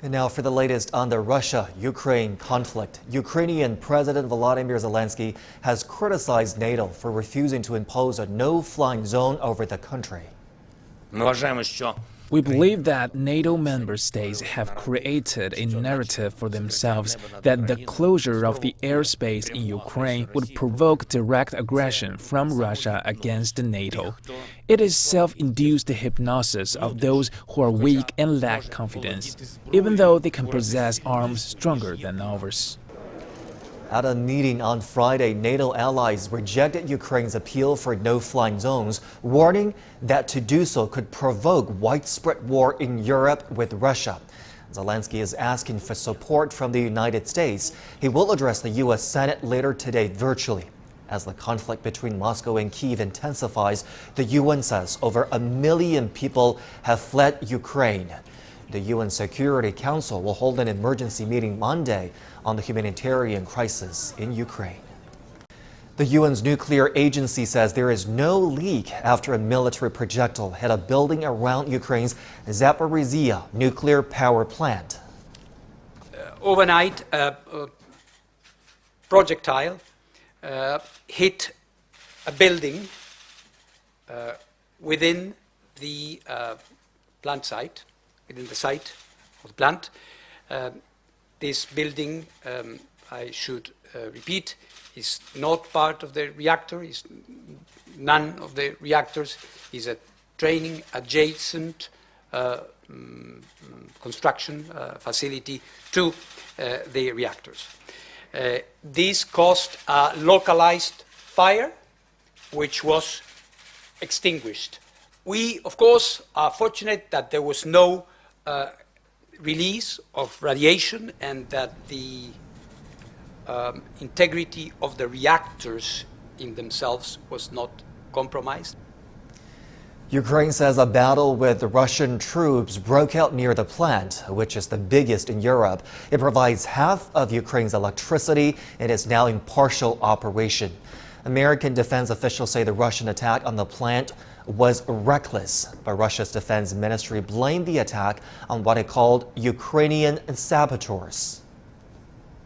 And now for the latest on the Russia-Ukraine conflict. Ukrainian President Volodymyr Zelenskyy has criticized NATO for refusing to impose a no-flying zone over the country. We believe that NATO member states have created a narrative for themselves that the closure of the airspace in Ukraine would provoke direct aggression from Russia against NATO. It is self-induced hypnosis of those who are weak and lack confidence, even though they can possess arms stronger than ours. At a meeting on Friday, NATO allies rejected Ukraine's appeal for no-flying zones, warning that to do so could provoke widespread war in Europe with Russia. Zelenskyy is asking for support from the United States. He will address the U.S. Senate later today virtually. As the conflict between Moscow and Kyiv intensifies, the UN says over 1 million people have fled Ukraine. The UN Security Council will hold an emergency meeting Monday on the humanitarian crisis in Ukraine. The UN's nuclear agency says there is no leak after a military projectile hit a building around Ukraine's Zaporizhzhia nuclear power plant. Overnight, a projectile hit a building within the plant site. Within the site of the plant. This building, I should repeat, is not part of the reactor, is none of the reactors, is a training adjacent construction facility to the reactors. This caused a localized fire, which was extinguished. We, of course, are fortunate that there was no release of radiation and that the integrity of the reactors in themselves was not compromised. Ukraine says a battle with the Russian troops broke out near the plant, which is the biggest in Europe. It provides half of Ukraine's electricity and is now in partial operation. American defense officials say the Russian attack on the plant was reckless, but Russia's defense ministry blamed the attack on what it called Ukrainian saboteurs.